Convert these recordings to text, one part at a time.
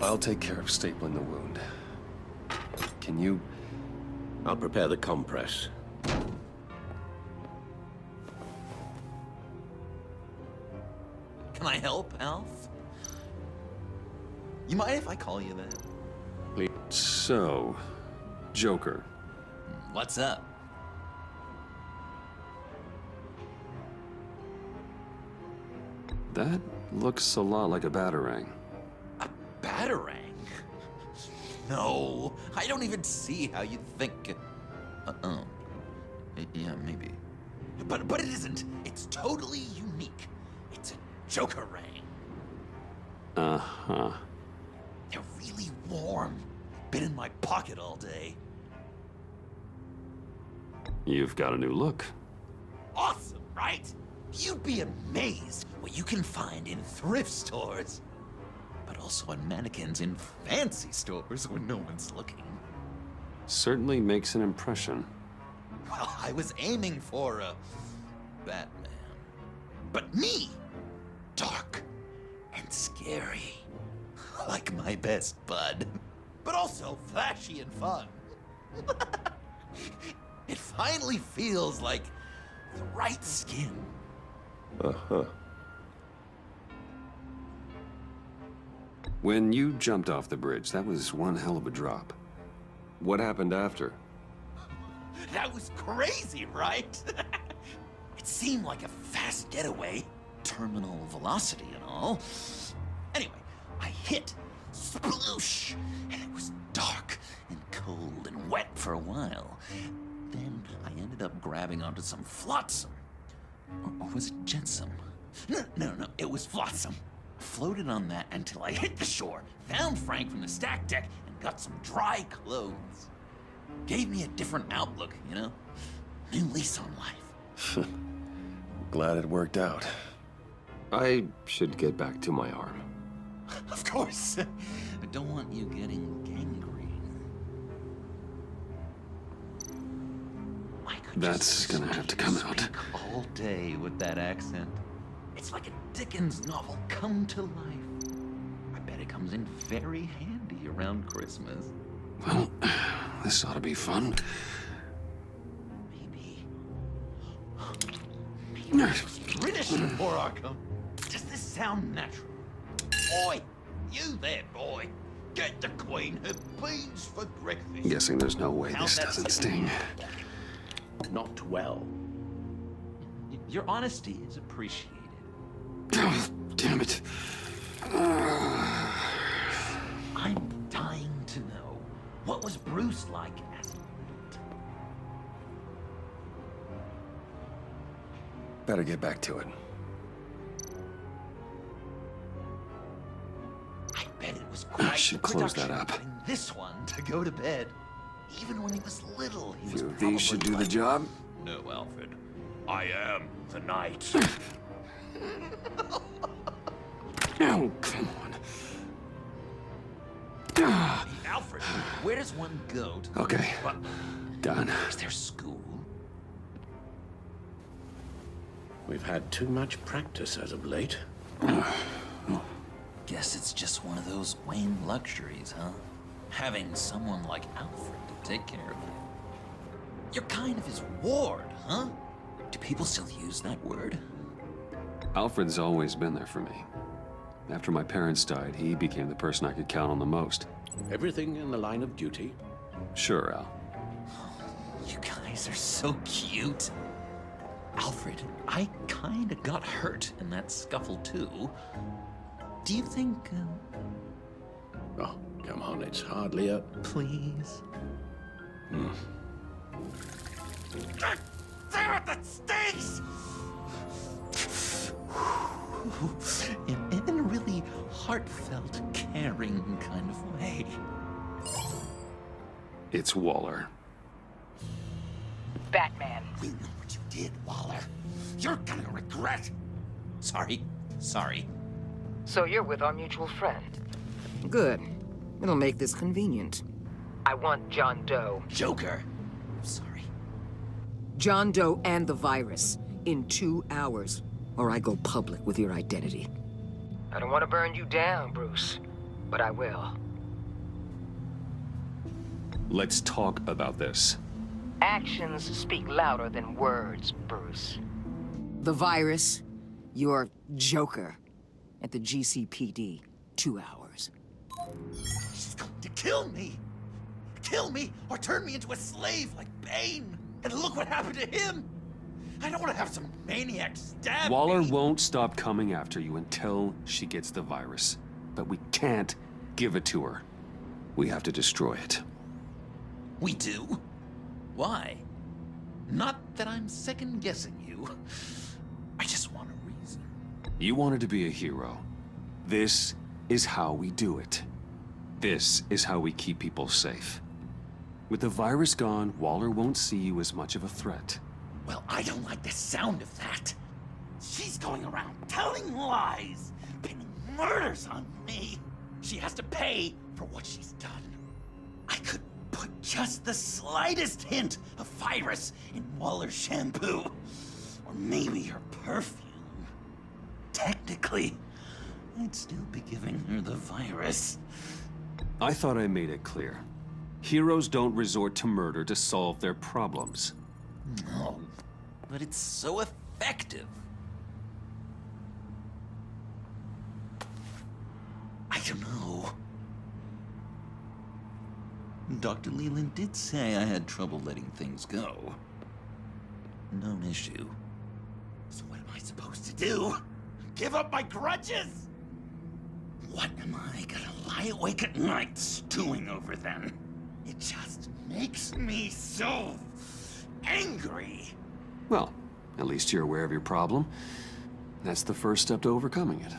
I'll take care of stapling the wound. Can you... I'll prepare the compress. Can I help, Alf? You mind if I call you that? Please. So, Joker. What's up? That looks a lot like a batarang. A batarang? No, I don't even see how you think. Yeah, maybe. But it isn't. It's totally unique. It's a Joker-rang. Uh-huh. They're really warm. Been in my pocket all day. You've got a new look. Awesome, right? You'd be amazed what you can find in thrift stores. But also on mannequins in fancy stores when no one's looking. Certainly makes an impression. Well, I was aiming for a Batman. But me! Dark and scary. Like my best bud. But also flashy and fun. It finally feels like the right skin. Uh-huh. When you jumped off the bridge, that was one hell of a drop. What happened after? That was crazy, right? It seemed like a fast getaway, terminal velocity and all. Anyway, I hit, sploosh, and it was dark and cold and wet for a while. Then I ended up grabbing onto some flotsam. Or was it jetsam? No, it was flotsam. Floated on that until I hit the shore, found Frank from the stack deck, and got some dry clothes. Gave me a different outlook, you know? New lease on life. Glad it worked out. I should get back to my arm. Of course. I don't want you getting gangrene. I could That's just gonna have to come out. speak all day with that accent. It's like a Dickens novel come to life. I bet it comes in very handy around Christmas. Well, this ought to be fun. Maybe it's British before Arkham. Does this sound natural? Oi, you there, boy. Get the Queen her beans for breakfast. Guessing there's no way How's this that doesn't sitting? sting. Not well. Your honesty is appreciated. Oh, damn it. I'm dying to know, what was Bruce like as a adult? Better get back to it. I bet it was quite should the close that production up. getting this one to go to bed. Even when he was little, he was Few of probably these should do the like, job. No, Alfred. I am the knight. Oh, come on. Ah, Alfred, where does one go to... Okay. What? Done. Is there school? We've had too much practice as of late. Guess it's just one of those Wayne luxuries, huh? Having someone like Alfred to take care of you. You're kind of his ward, huh? Do people still use that word? Alfred's always been there for me. After my parents died, he became the person I could count on the most. Everything in the line of duty. Sure, Al. You guys are so cute. Alfred, I kinda got hurt in that scuffle too. Do you think, Oh, come on, it's hardly a... please? Damn it, that stinks! In a really heartfelt, caring kind of way. It's Waller. Batman. We know what you did, Waller. You're gonna regret. Sorry. So you're with our mutual friend. Good. It'll make this convenient. I want John Doe. Joker. Sorry. John Doe and the virus in 2 hours, or I go public with your identity. I don't want to burn you down, Bruce, but I will. Let's talk about this. Actions speak louder than words, Bruce. The virus, your Joker, at the GCPD, 2 hours. She's going to kill me! Kill me or turn me into a slave like Bane! And look what happened to him! I don't want to have some maniac stab Waller me! won't stop coming after you until she gets the virus. But we can't give it to her. We have to destroy it. We do? Why? Not that I'm second-guessing you. I just want a reason. You wanted to be a hero. This is how we do it. This is how we keep people safe. With the virus gone, Waller won't see you as much of a threat. Well, I don't like the sound of that. She's going around telling lies, pinning murders on me. She has to pay for what she's done. I could put just the slightest hint of virus in Waller's shampoo. Or maybe her perfume. Technically, I'd still be giving her the virus. I thought I made it clear. Heroes don't resort to murder to solve their problems. No, but it's so effective. I don't know. Dr. Leland did say I had trouble letting things go. Known issue. So what am I supposed to do? Give up my grudges? What am I gonna lie awake at night stewing over then? It just makes me so angry. Well, at least you're aware of your problem. That's the first step to overcoming it.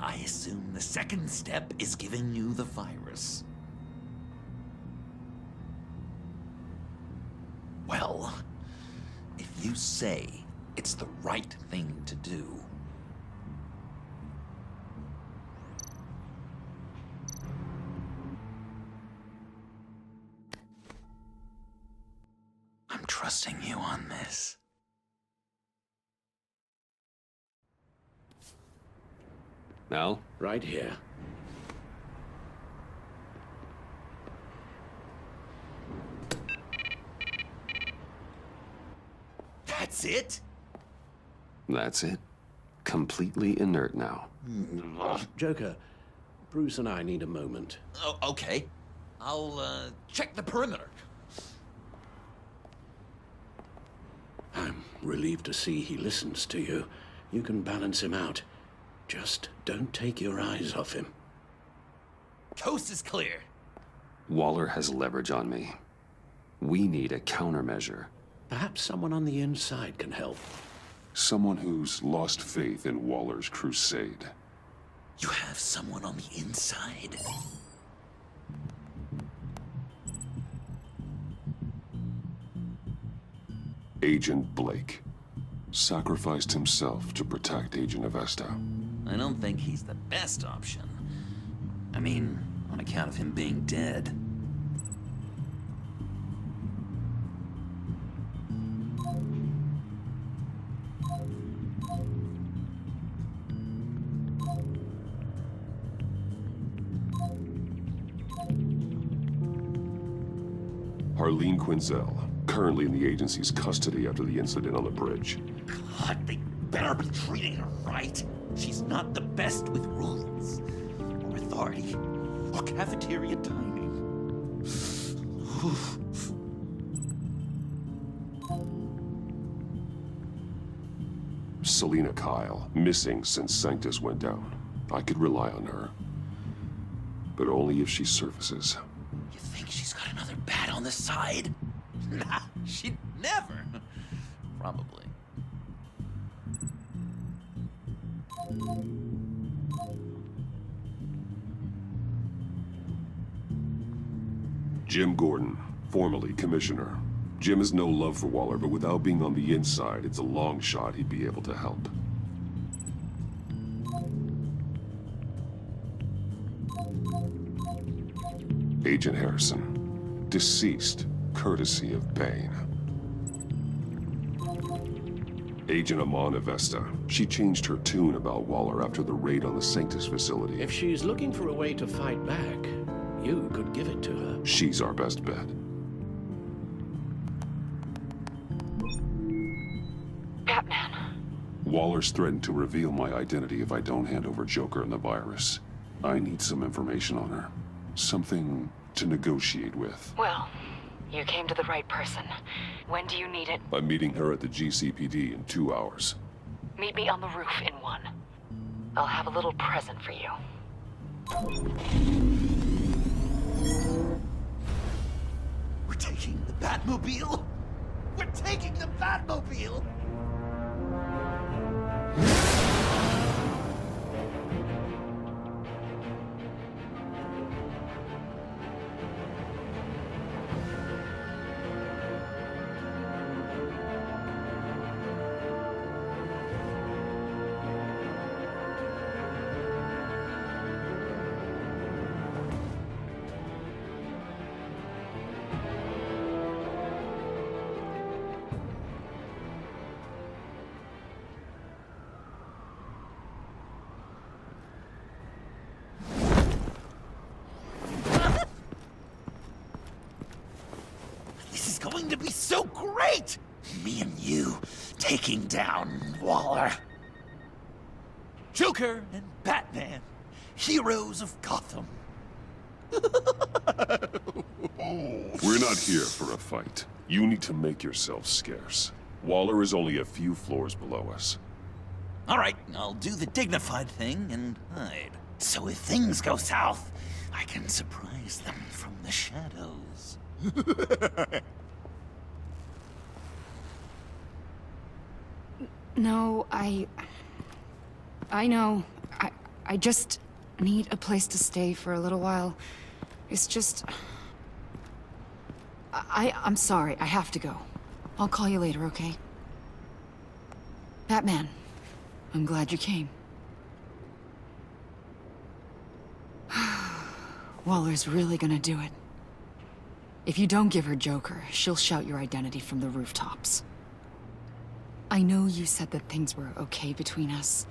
I assume the second step is giving you the virus. Well, if you say it's the right thing to do, I'm trusting you on this. Al? Right here. That's it? That's it. Completely inert now. Joker, Bruce and I need a moment. Oh, okay. I'll, check the perimeter. I'm relieved to see he listens to you. You can balance him out. Just don't take your eyes off him. Coast is clear. Waller has leverage on me. We need a countermeasure. Perhaps someone on the inside can help. Someone who's lost faith in Waller's crusade. You have someone on the inside? Agent Blake sacrificed himself to protect Agent of ESSA. I don't think he's the best option. I mean, on account of him being dead. Harleen Quinzel, currently in the agency's custody after the incident on the bridge. God, they better be treating her right. She's not the best with rules, or authority, or cafeteria timing. Selena Kyle, missing since Sanctus went down. I could rely on her. But only if she surfaces. You think she's got another bat on the side? Nah, she'd never. Probably. Jim Gordon, formerly commissioner. Jim has no love for Waller, but without being on the inside, it's a long shot he'd be able to help. Agent Harrison, deceased, courtesy of Bane. Agent Amon of ESSA. She changed her tune about Waller after the raid on the Sanctus facility. If she's looking for a way to fight back, you could give it to her. She's our best bet. Batman. Waller's threatened to reveal my identity if I don't hand over Joker and the virus. I need some information on her. Something to negotiate with. Well, you came to the right person. When do you need it? I'm meeting her at the GCPD in 2 hours. Meet me on the roof in 1. I'll have a little present for you. We're taking the Batmobile? We're taking the Batmobile! Going to be so great! Me and you taking down Waller. Joker and Batman, heroes of Gotham. We're not here for a fight. You need to make yourself scarce. Waller is only a few floors below us. All right, I'll do the dignified thing and hide. So if things go south, I can surprise them from the shadows. No, I know. I just need a place to stay for a little while. It's just... I'm sorry, I have to go. I'll call you later, okay? Batman, I'm glad you came. Waller's really gonna do it. If you don't give her Joker, she'll shout your identity from the rooftops. I know you said that things were okay between us,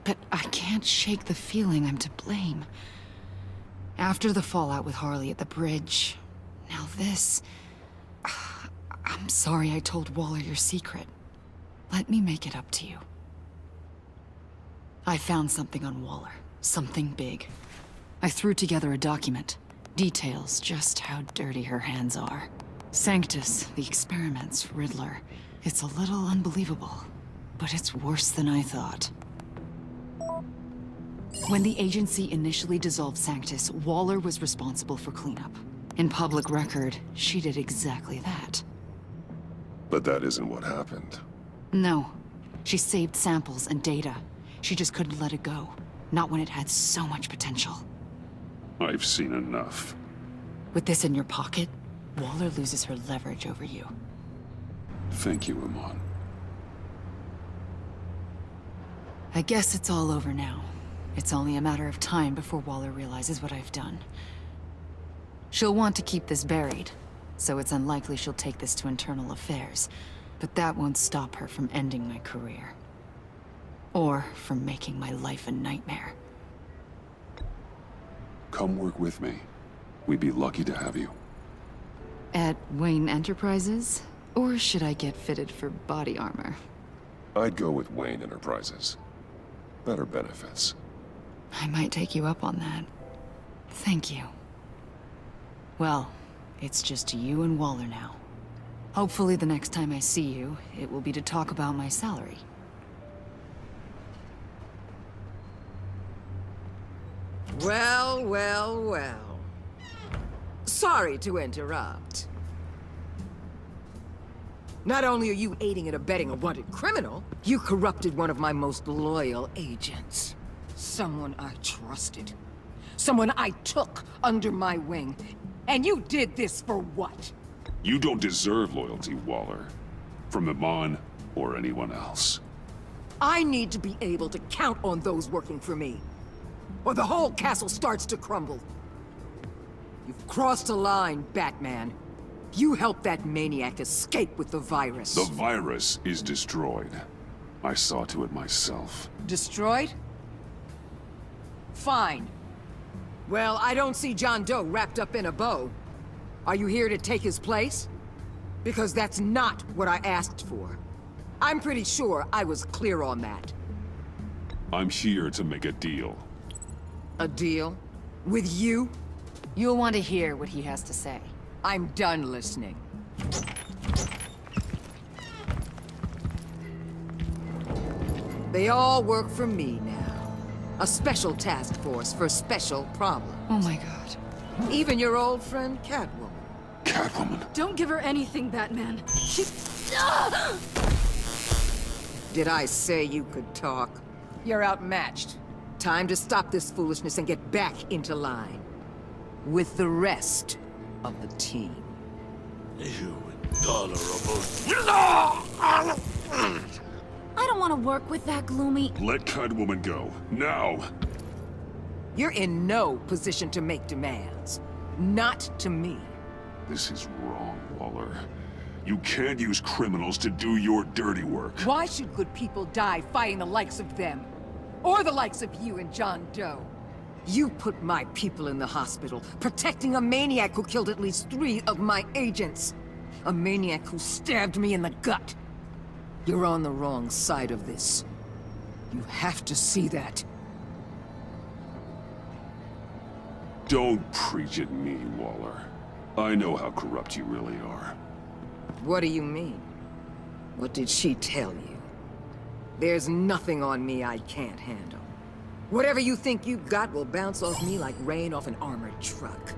but I can't shake the feeling I'm to blame. After the fallout with Harley at the bridge, now this... I'm sorry I told Waller your secret. Let me make it up to you. I found something on Waller, something big. I threw together a document. Details just how dirty her hands are. Sanctus, the experiments, Riddler... It's a little unbelievable, but it's worse than I thought. When the agency initially dissolved Sanctus, Waller was responsible for cleanup. In public record, she did exactly that. But that isn't what happened. No. She saved samples and data. She just couldn't let it go. Not when it had so much potential. I've seen enough. With this in your pocket, Waller loses her leverage over you. Thank you, Amon. I guess it's all over now. It's only a matter of time before Waller realizes what I've done. She'll want to keep this buried, so it's unlikely she'll take this to internal affairs. But that won't stop her from ending my career. Or from making my life a nightmare. Come work with me. We'd be lucky to have you. At Wayne Enterprises? Or should I get fitted for body armor? I'd go with Wayne Enterprises. Better benefits. I might take you up on that. Thank you. Well, it's just you and Waller now. Hopefully the next time I see you, it will be to talk about my salary. Well, well, well. Sorry to interrupt. Not only are you aiding and abetting a wanted criminal, you corrupted one of my most loyal agents. Someone I trusted. Someone I took under my wing. And you did this for what? You don't deserve loyalty, Waller. From Amon or anyone else. I need to be able to count on those working for me. Or the whole castle starts to crumble. You've crossed a line, Batman. You helped that maniac escape with the virus. The virus is destroyed. I saw to it myself. Destroyed? Fine. Well, I don't see John Doe wrapped up in a bow. Are you here to take his place? Because that's not what I asked for. I'm pretty sure I was clear on that. I'm here to make a deal. A deal? With you? You'll want to hear what he has to say. I'm done listening. They all work for me now. A special task force for special problems. Oh my god. Even your old friend Catwoman. Catwoman? Don't give her anything, Batman. She... Did I say you could talk? You're outmatched. Time to stop this foolishness and get back into line. With the rest of the team. You intolerable... I don't want to work with that gloomy... Let Catwoman go. Now! You're in no position to make demands. Not to me. This is wrong, Waller. You can't use criminals to do your dirty work. Why should good people die fighting the likes of them? Or the likes of you and John Doe? You put my people in the hospital, protecting a maniac who killed at least 3 of my agents. A maniac who stabbed me in the gut. You're on the wrong side of this. You have to see that. Don't preach at me, Waller. I know how corrupt you really are. What do you mean? What did she tell you? There's nothing on me I can't handle. Whatever you think you got will bounce off me like rain off an armored truck.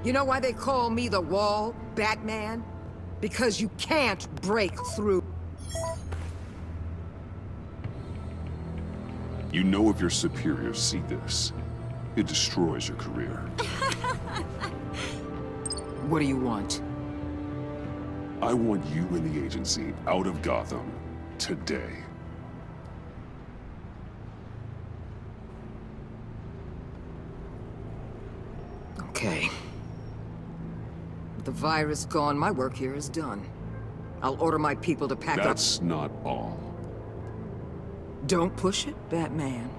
You know why they call me the Wall, Batman? Because you can't break through. You know if your superiors see this, it destroys your career. What do you want? I want you and the agency out of Gotham today. Okay. With the virus gone, my work here is done. I'll order my people to pack up. That's not all. Don't push it, Batman.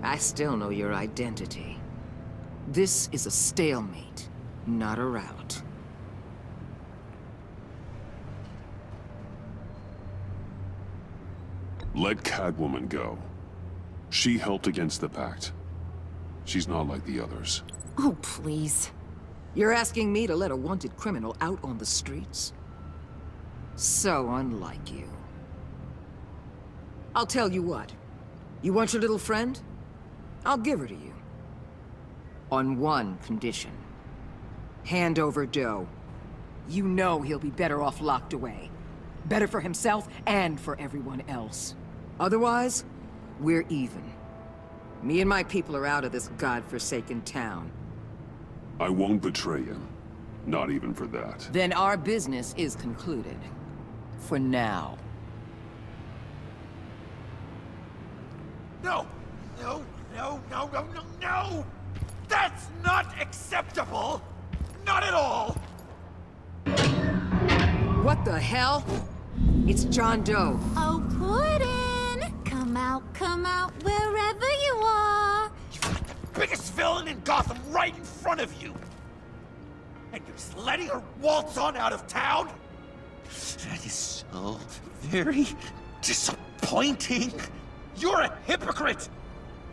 I still know your identity. This is a stalemate, not a rout. Let Catwoman go. She helped against the Pact. She's not like the others. Oh, please. You're asking me to let a wanted criminal out on the streets? So unlike you. I'll tell you what. You want your little friend? I'll give her to you. On one condition. Hand over Doe. You know he'll be better off locked away. Better for himself and for everyone else. Otherwise, we're even. Me and my people are out of this godforsaken town. I won't betray him. Not even for that. Then our business is concluded. For now. No! No, no, no, no, no, no! That's not acceptable! Not at all! What the hell? It's John Doe. Oh, Puddin'! Come out, wherever you are! You've got the biggest villain in Gotham right in front of you! And you're just letting her waltz on out of town? That is so very disappointing! You're a hypocrite!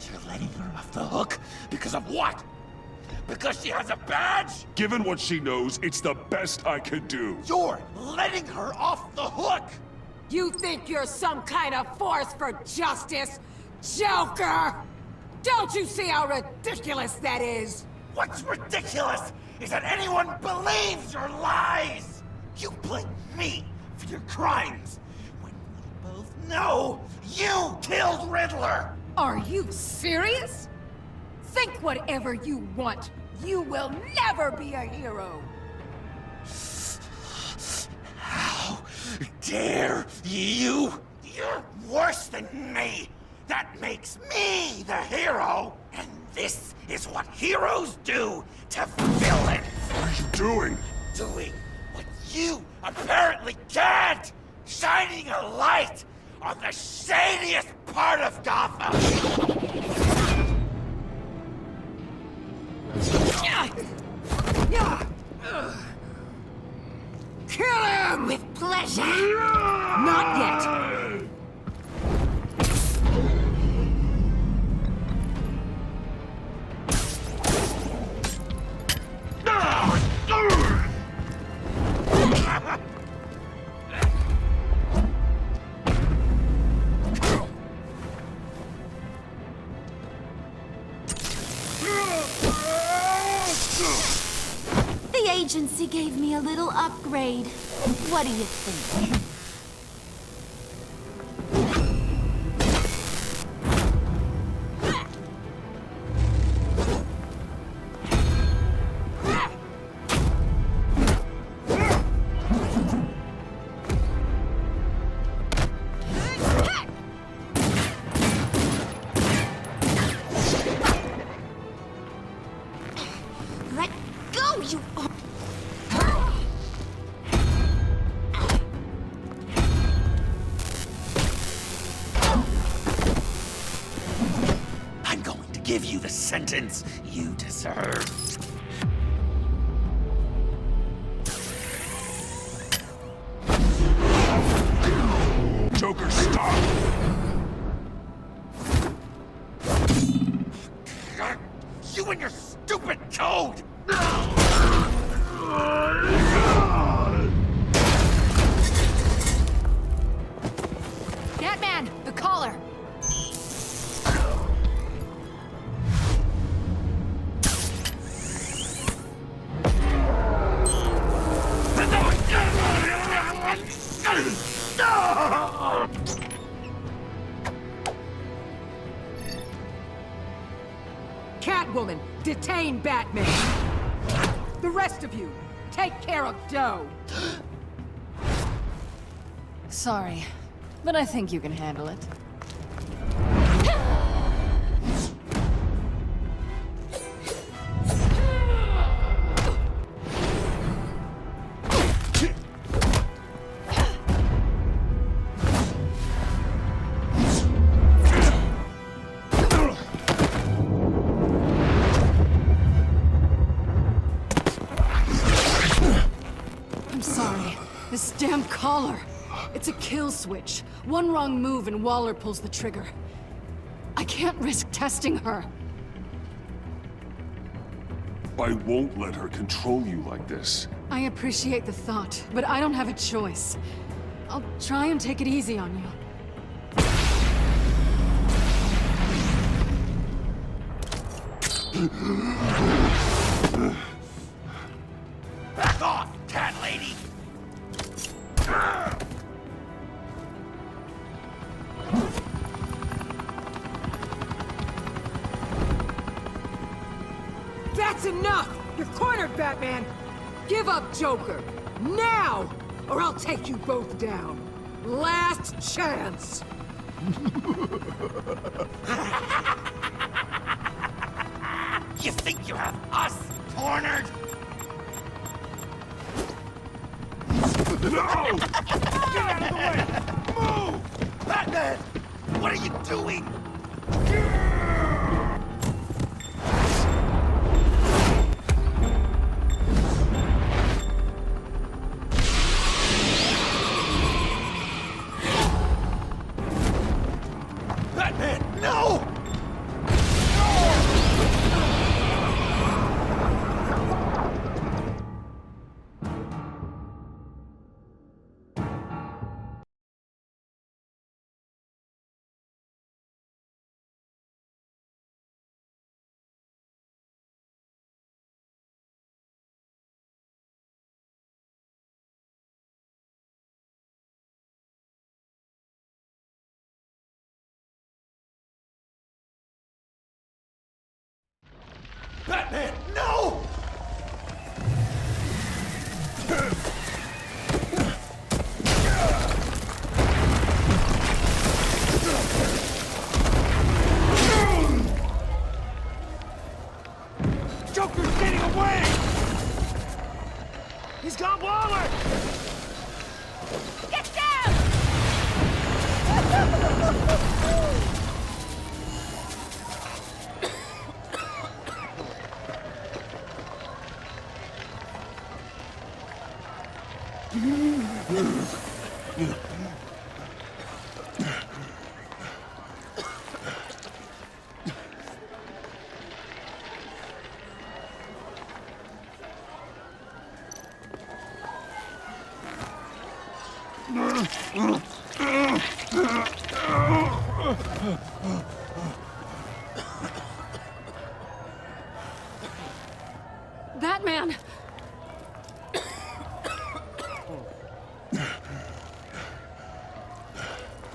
You're letting her off the hook because of what? Because she has a badge? Given what she knows, it's the best I could do. You're letting her off the hook! You think you're some kind of force for justice, Joker? Don't you see how ridiculous that is? What's ridiculous is that anyone believes your lies! You blame me for your crimes, when we both know you killed Riddler! Are you serious? Think whatever you want. You will never be a hero. How dare you? You're worse than me! That makes me the hero! And this is what heroes do to villains! What are you doing? Doing what you apparently can't! Shining a light on the shadiest part of Gotham! Kill him! With pleasure. Not yet! The agency gave me a little upgrade. What do you think? Let go, you... I'm going to give you the sentence you deserve. Joker, stop! You and your stupid code! Batman, the collar! Catwoman, detain Batman! The rest of you, take care of Doe! Sorry, but I think you can handle it. I'm sorry. This damn collar. It's a kill switch. One wrong move and Waller pulls the trigger. I can't risk testing her. I won't let her control you like this. I appreciate the thought, but I don't have a choice. I'll try and take it easy on you. Back off, cat lady! That's enough! You're cornered, Batman! Give up Joker! Now! Or I'll take you both down! Last chance! You think you have us cornered? No! Get out of the way! Move! Batman! What are you doing? Batman, no! Batman, no! Joker's getting away! He's got Waller! Get down! That man!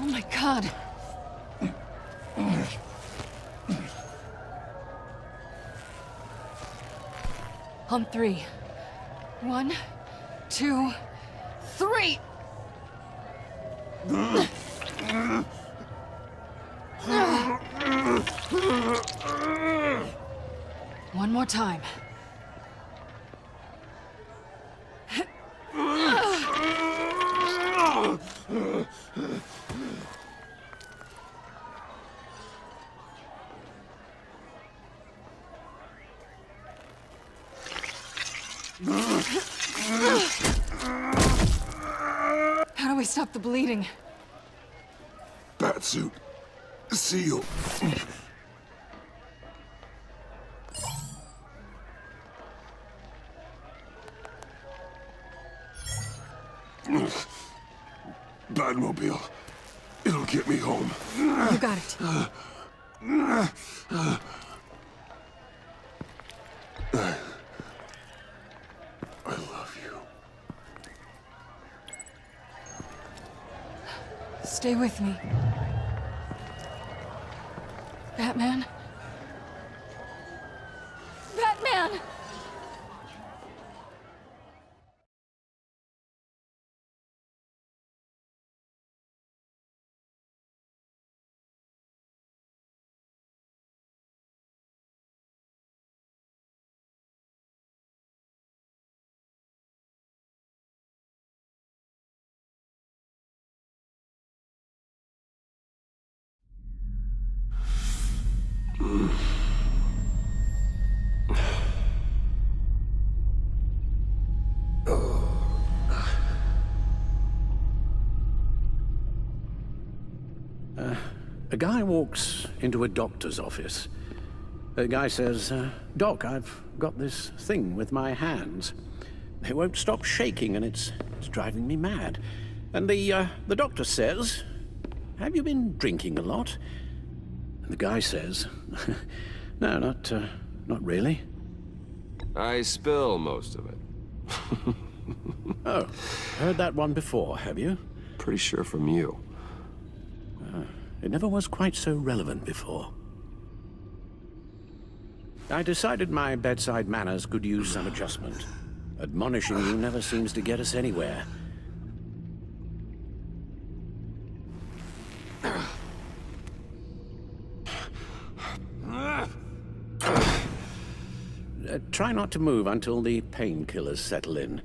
Oh my God! On three. 1, 2, 3! One more time. How do we stop the bleeding? Batsuit. Seal. Batmobile. It'll get me home. You got it. I love you. Stay with me. Batman? Batman! A guy walks into a doctor's office. The guy says, Doc, I've got this thing with my hands. They won't stop shaking and it's driving me mad. And the doctor says, have you been drinking a lot? And the guy says, no, not really. I spill most of it. Oh, heard that one before, have you? Pretty sure from you. It never was quite so relevant before. I decided my bedside manners could use some adjustment. Admonishing you never seems to get us anywhere. Try not to move until the painkillers settle in.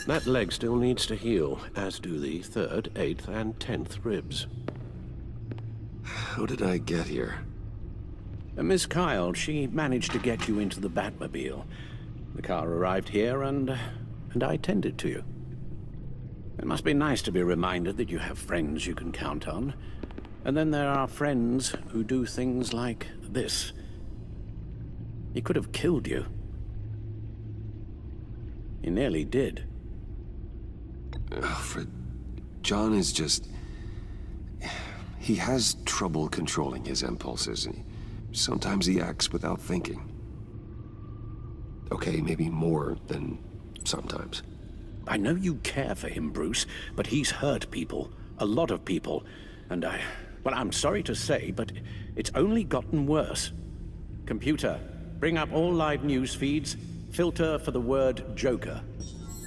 That leg still needs to heal, as do the 3rd, 8th, and 10th ribs. How did I get here? Miss Kyle, she managed to get you into the Batmobile. The car arrived here, and I tended to you. It must be nice to be reminded that you have friends you can count on. And then there are friends who do things like this. He could have killed you. He nearly did. Alfred, John is just... He has trouble controlling his impulses. Sometimes he acts without thinking. Okay, maybe more than sometimes. I know you care for him, Bruce, but he's hurt people. A lot of people. And well, I'm sorry to say, but it's only gotten worse. Computer, bring up all live news feeds. Filter for the word Joker.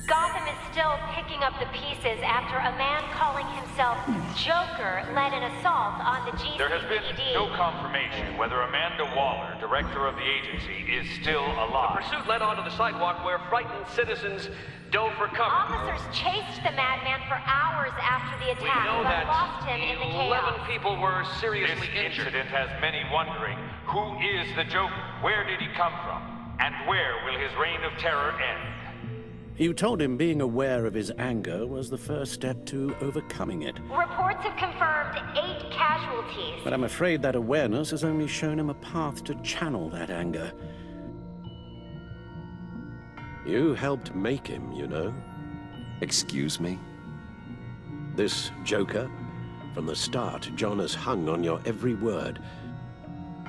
Gotham is still picking up the pieces after a man calling himself Joker led an assault on the GCPD. There has been no confirmation whether Amanda Waller, director of the agency, is still alive. The pursuit led onto the sidewalk where frightened citizens dove for cover. Officers chased the madman for hours after after the We attack, know but that lost him in the 11 chaos. people were seriously injured. This incident has many wondering, who is the Joker? Where did he come from? And where will his reign of terror end? You told him being aware of his anger was the first step to overcoming it. Reports have confirmed 8 casualties. But I'm afraid that awareness has only shown him a path to channel that anger. You helped make him, you know. Excuse me? This Joker, from the start, John has hung on your every word.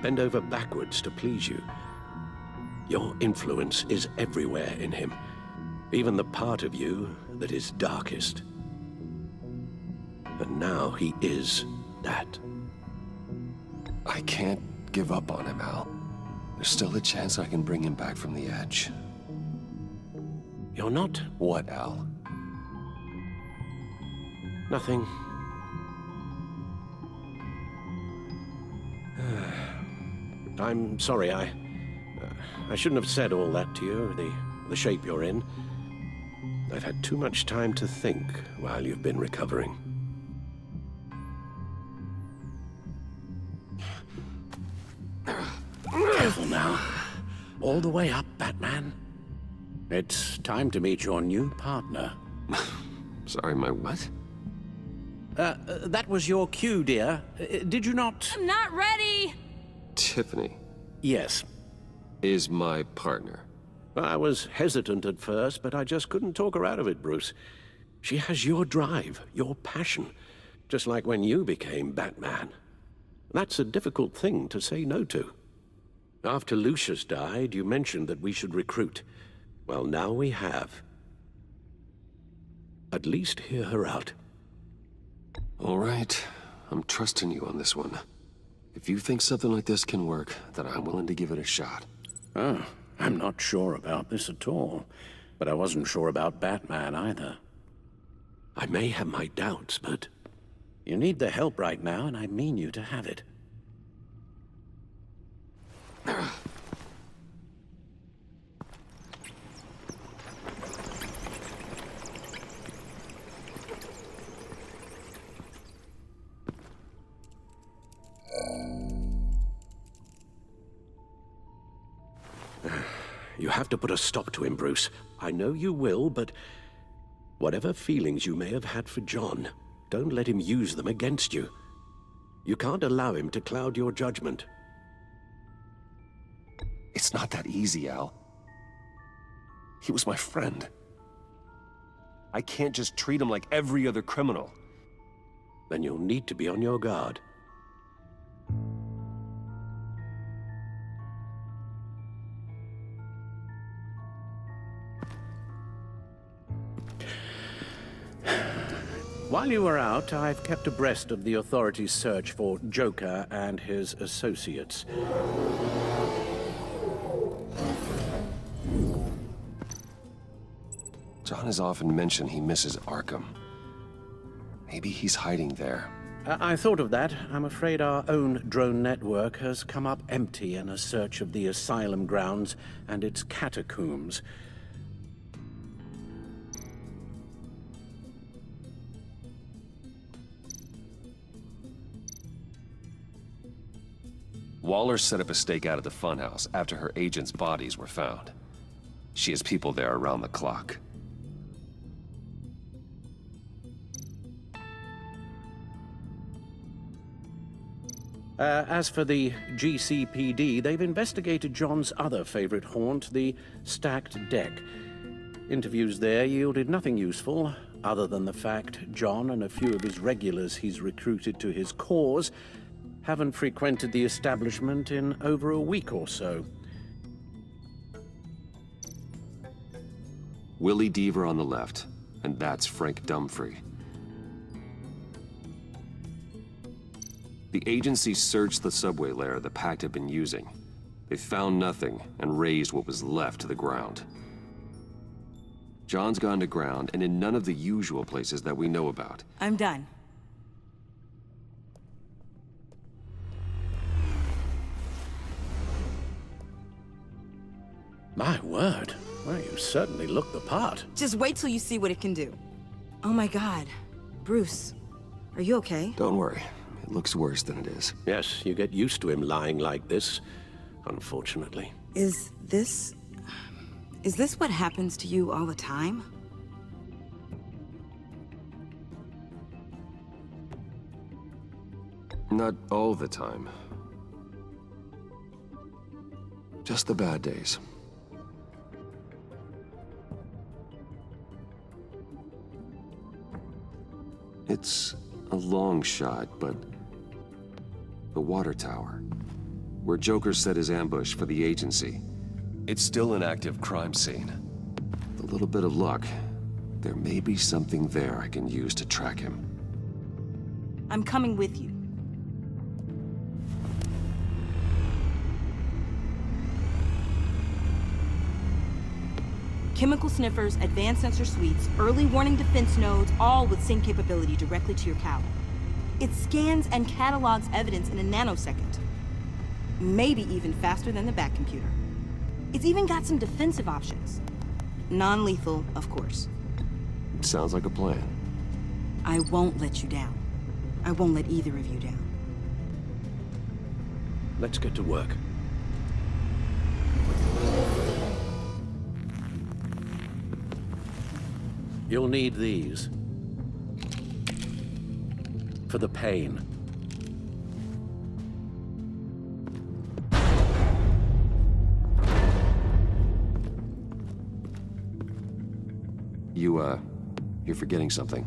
Bend over backwards to please you. Your influence is everywhere in him, even the part of you that is darkest. And now he is that. I can't give up on him, Al. There's still a chance I can bring him back from the edge. You're not? What, Al? Nothing. I'm sorry, I shouldn't have said all that to you, the shape you're in. I've had too much time to think while you've been recovering. Careful now. All the way up, Batman. It's time to meet your new partner. Sorry, my what? That was your cue, dear. Did you not? I'm not ready! Tiffany Yes. is my partner. I was hesitant at first, but I just couldn't talk her out of it, Bruce. She has your drive, your passion, just like when you became Batman. That's a difficult thing to say no to. After Lucius died, you mentioned that we should recruit. Well, now we have. At least hear her out. All right, I'm trusting you on this one. If you think something like this can work, then I'm willing to give it a shot. Oh, I'm not sure about this at all. But I wasn't sure about Batman either. I may have my doubts, but you need the help right now, and I mean you to have it. You have to put a stop to him, Bruce. I know you will, but whatever feelings you may have had for John, don't let him use them against you. You can't allow him to cloud your judgment. It's not that easy, Al. He was my friend. I can't just treat him like every other criminal. Then you'll need to be on your guard. While you were out, I've kept abreast of the authorities' search for Joker and his associates. John has often mentioned he misses Arkham. Maybe he's hiding there. I thought of that. I'm afraid our own drone network has come up empty in a search of the asylum grounds and its catacombs. Waller set up a stakeout at the funhouse after her agents' bodies were found. She has people there around the clock. As for the GCPD, they've investigated John's other favorite haunt, the stacked deck. Interviews there yielded nothing useful, other than the fact John and a few of his regulars he's recruited to his cause haven't frequented the establishment in over a week or so. Willie Deaver on the left, and that's Frank Dumfrey. The agency searched the subway lair the Pact had been using. They found nothing and razed what was left to the ground. John's gone to ground and in none of the usual places that we know about. I'm done. My word. Well, you certainly look the part. Just wait till you see what it can do. Oh my god. Bruce, are you okay? Don't worry. It looks worse than it is. Yes, you get used to him lying like this, unfortunately. Is this what happens to you all the time? Not all the time. Just the bad days. It's a long shot, but the water tower, where Joker set his ambush for the agency, it's still an active crime scene. With a little bit of luck, there may be something there I can use to track him. I'm coming with you. Chemical sniffers, advanced sensor suites, early warning defense nodes, all with sync capability directly to your CAL. It scans and catalogs evidence in a nanosecond. Maybe even faster than the back computer. It's even got some defensive options. Non-lethal, of course. Sounds like a plan. I won't let you down. I won't let either of you down. Let's get to work. You'll need these. For the pain. You're forgetting something.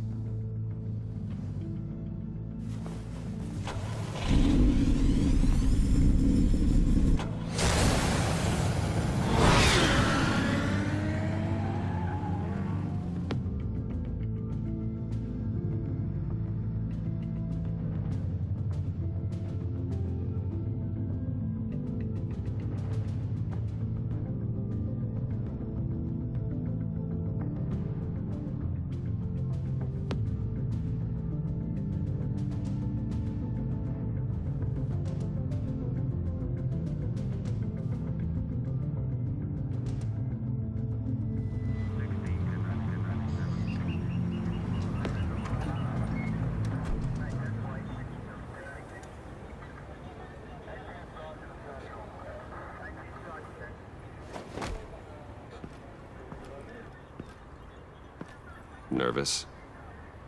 Nervous?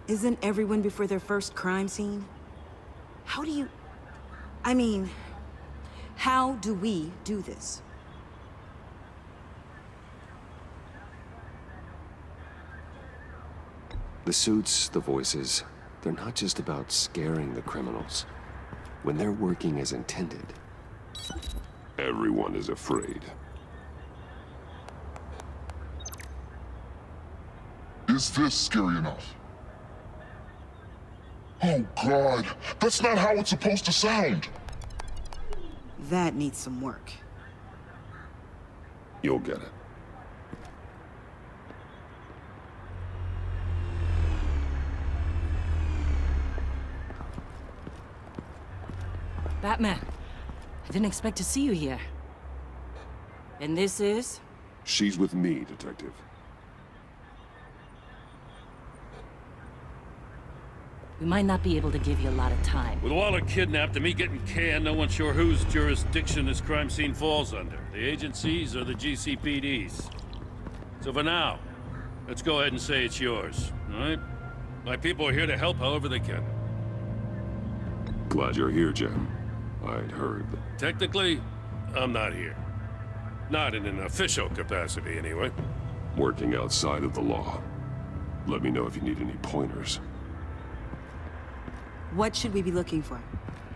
Isn't everyone before their first crime scene? How do you... how do we do this? The suits, the voices, they're not just about scaring the criminals. When they're working as intended, Everyone is afraid. Is this scary enough? Oh, God. That's not how it's supposed to sound. That needs some work. You'll get it. Batman, I didn't expect to see you here. And this is? She's with me, Detective. We might not be able to give you a lot of time. With Waller kidnapped and me getting canned, no one's sure whose jurisdiction this crime scene falls under. The agencies or the GCPD's. So for now, let's go ahead and say it's yours, all right? My people are here to help however they can. Glad you're here, Jim. I'd heard that. Technically, I'm not here. Not in an official capacity, anyway. Working outside of the law. Let me know if you need any pointers. What should we be looking for?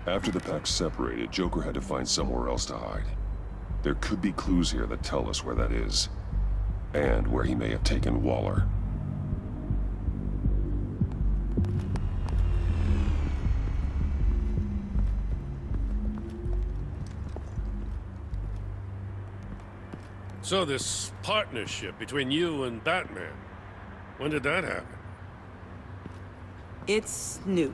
After the pack separated, Joker had to find somewhere else to hide. There could be clues here that tell us where that is. And where he may have taken Waller. So this partnership between you and Batman, when did that happen? It's new.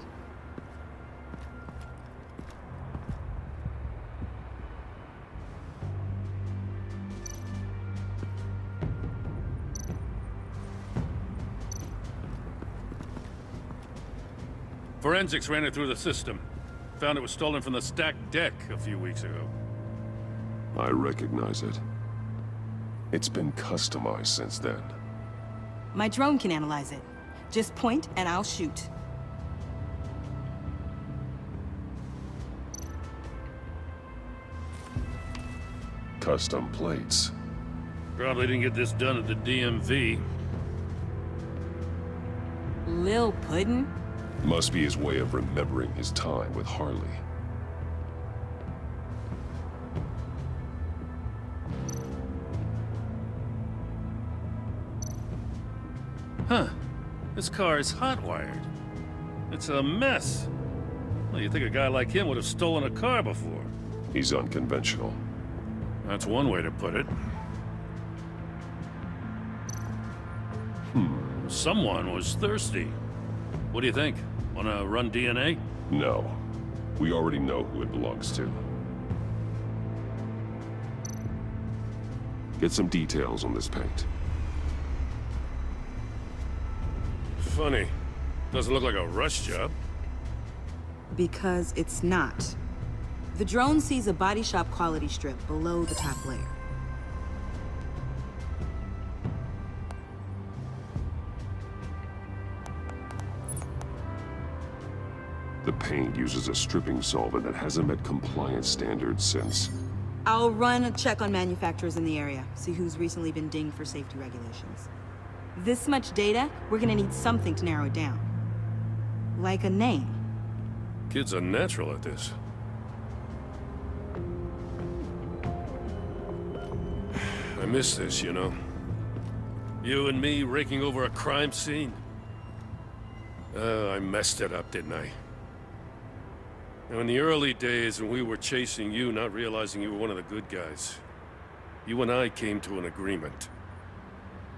Forensics ran it through the system. Found it was stolen from the stacked deck a few weeks ago. I recognize it. It's been customized since then. My drone can analyze it. Just point and I'll shoot. Custom plates. Probably didn't get this done at the DMV. Lil Puddin'? Must be his way of remembering his time with Harley. Huh. This car is hot-wired. It's a mess. Well, you'd think a guy like him would have stolen a car before. He's unconventional. That's one way to put it. Someone was thirsty. What do you think? Wanna run DNA? No. We already know who it belongs to. Get some details on this paint. Funny. Doesn't look like a rush job. Because it's not. The drone sees a body shop quality strip below the top layer. The paint uses a stripping solvent that hasn't met compliance standards since. I'll run a check on manufacturers in the area, see who's recently been dinged for safety regulations. This much data, we're gonna need something to narrow it down. Like a name. Kid's a natural at this. I miss this, you know. You and me raking over a crime scene. I messed it up, didn't I? Now, in the early days when we were chasing you, not realizing you were one of the good guys, you and I came to an agreement.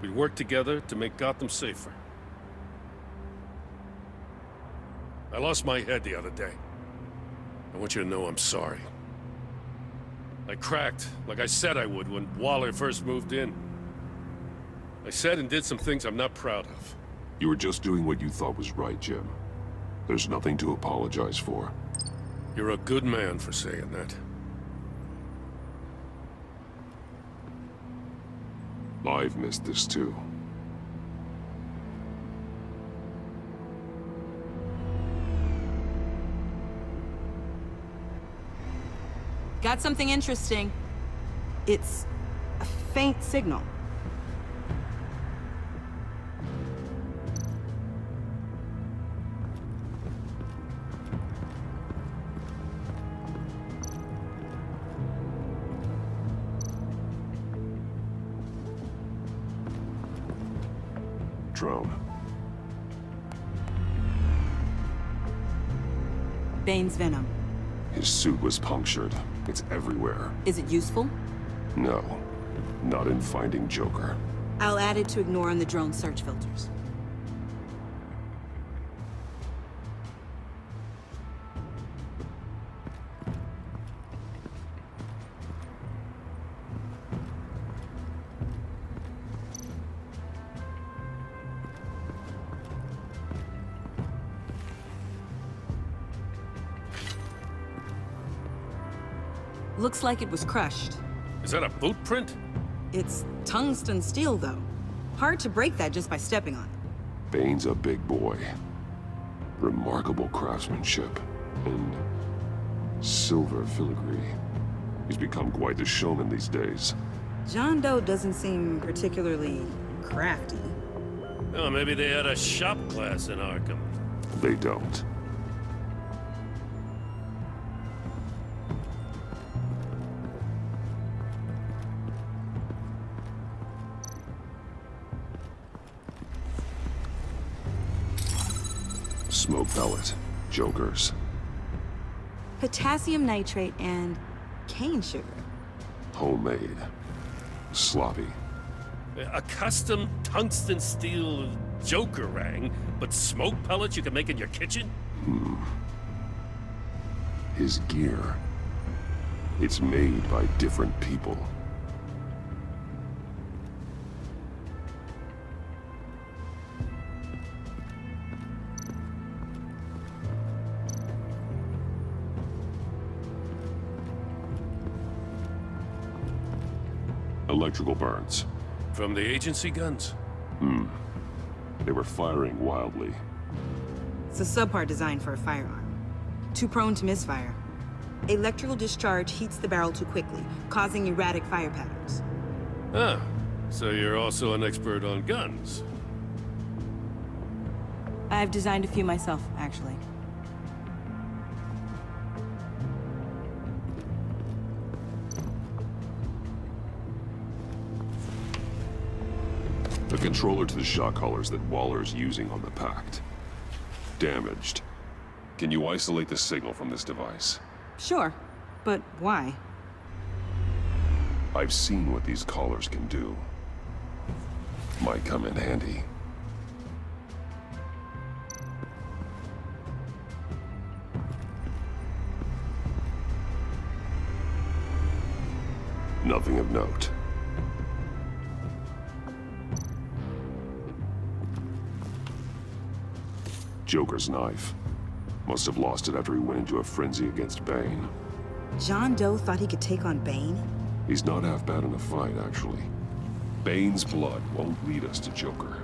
We'd work together to make Gotham safer. I lost my head the other day. I want you to know I'm sorry. I cracked, like I said I would when Waller first moved in. I said and did some things I'm not proud of. You were just doing what you thought was right, Jim. There's nothing to apologize for. You're a good man for saying that. I've missed this too. Got something interesting. It's a faint signal. Drone. Bane's venom. His suit was punctured. It's everywhere. Is it useful? No. Not in finding Joker. I'll add it to ignore on the drone search filters. Looks like it was crushed. Is that a boot print? It's tungsten steel, though. Hard to break that just by stepping on it. Bane's a big boy. Remarkable craftsmanship. And silver filigree. He's become quite the showman these days. John Doe doesn't seem particularly crafty. Oh, maybe they had a shop class in Arkham. They don't. Smoke pellet. Jokers. Potassium nitrate and cane sugar. Homemade. Sloppy. A custom tungsten steel Joker rang, but smoke pellets you can make in your kitchen? His gear. It's made by different people. Electrical burns. From the agency guns? They were firing wildly. It's a subpart designed for a firearm. Too prone to misfire. Electrical discharge heats the barrel too quickly, causing erratic fire patterns. Ah, so you're also an expert on guns. I've designed a few myself, actually. The controller to the shot collars that Waller's using on the Pact. Damaged. Can you isolate the signal from this device? Sure, but why? I've seen what these collars can do. Might come in handy. Nothing of note. Joker's knife. Must have lost it after he went into a frenzy against Bane. John Doe thought he could take on Bane? He's not half bad in a fight, actually. Bane's blood won't lead us to Joker.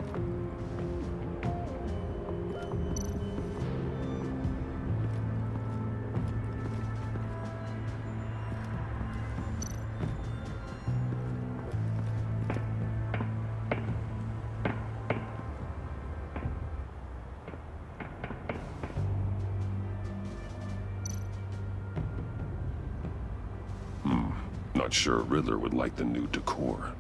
Not sure Riddler would like the new decor.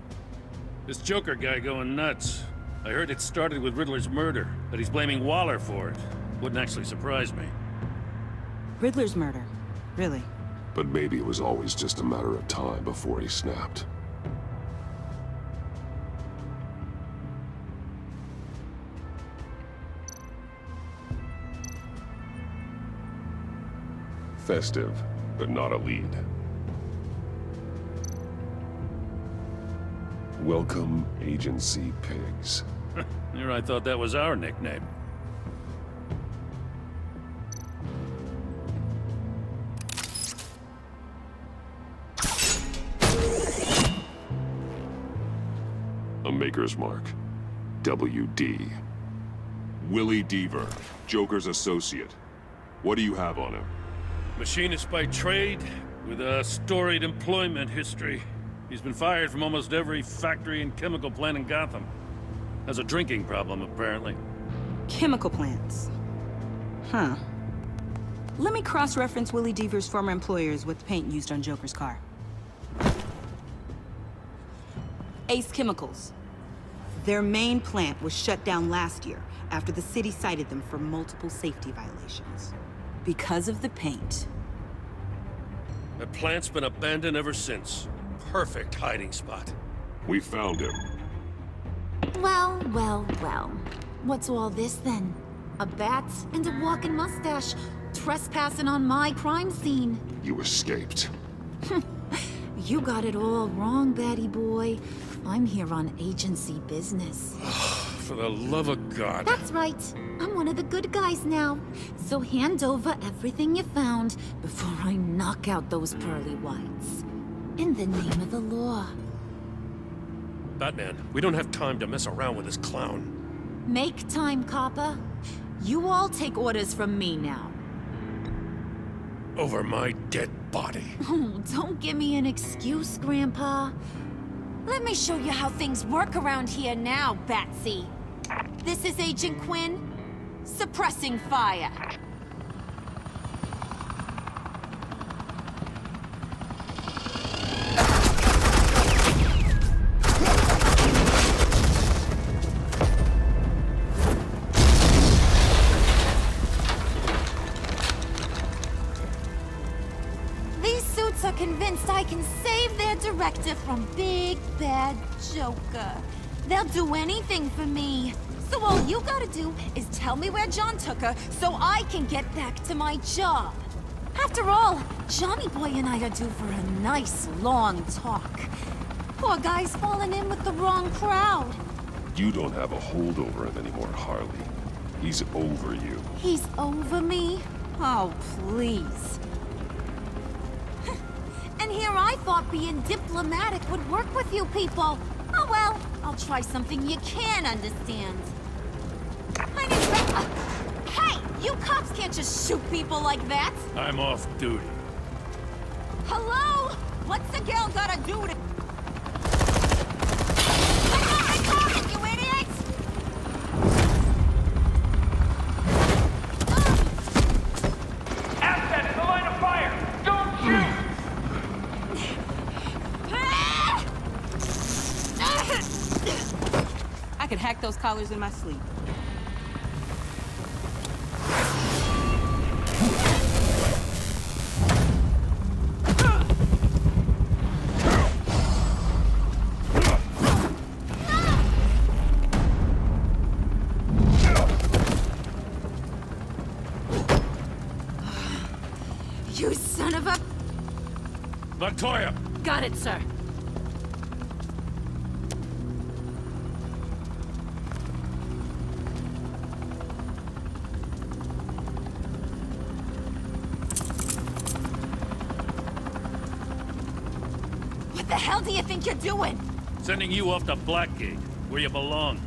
This Joker guy going nuts. I heard it started with Riddler's murder, but he's blaming Waller for it. Wouldn't actually surprise me. Riddler's murder? Really? But maybe it was always just a matter of time before he snapped. Festive, but not a lead. Welcome, Agency Pigs. Here I thought that was our nickname. A Maker's Mark. WD. Willie Deaver, Joker's associate. What do you have on him? Machinist by trade, with a storied employment history. He's been fired from almost every factory and chemical plant in Gotham. Has a drinking problem, apparently. Chemical plants. Huh. Let me cross-reference Willie Deaver's former employers with the paint used on Joker's car. Ace Chemicals. Their main plant was shut down last year after the city cited them for multiple safety violations. Because of the paint. The plant's been abandoned ever since. Perfect hiding spot. We found him. Well, well, well. What's all this then? A bat and a walking mustache trespassing on my crime scene. You escaped. You got it all wrong, Batty boy. I'm here on agency business. For the love of God. That's right. I'm one of the good guys now. So hand over everything you found before I knock out those pearly whites. In the name of the law. Batman, we don't have time to mess around with this clown. Make time, copper. You all take orders from me now. Over my dead body. Oh, don't give me an excuse, Grandpa. Let me show you how things work around here now, Batsy. This is Agent Quinn, suppressing fire. Are convinced I can save their director from Big Bad Joker. They'll do anything for me. So all you gotta do is tell me where John took her so I can get back to my job. After all, Johnny Boy and I are due for a nice long talk. Poor guy's fallen in with the wrong crowd. You don't have a hold over him anymore, Harley. He's over you. He's over me? Oh, please. And here I thought being diplomatic would work with you people. Oh well, I'll try something you can understand. My name's Hey! You cops can't just shoot people like that! I'm off duty. Hello? What's the girl gotta do to... You idiots! Asset in the line of fire! Don't shoot! I could hack those collars in my sleep. You son of a... Montoya! Got it, sir. What the hell do you think you're doing? Sending you off to Blackgate, where you belong.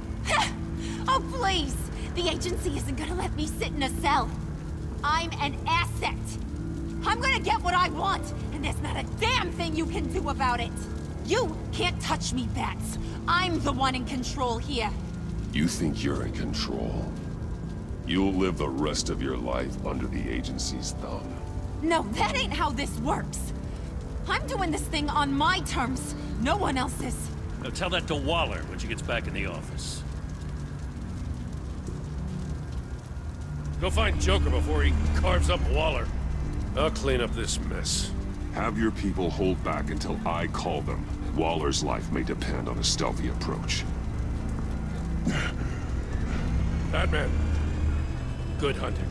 Oh, please! The agency isn't gonna let me sit in a cell. I'm an asset. I'm gonna get what I want, and there's not a damn thing you can do about it. You can't touch me, Bats. I'm the one in control here. You think you're in control? You'll live the rest of your life under the agency's thumb. No, that ain't how this works. I'm doing this thing on my terms. No one else's. Now tell that to Waller when she gets back in the office. Go find Joker before he carves up Waller. I'll clean up this mess. Have your people hold back until I call them. Waller's life may depend on a stealthy approach. Batman, good hunting.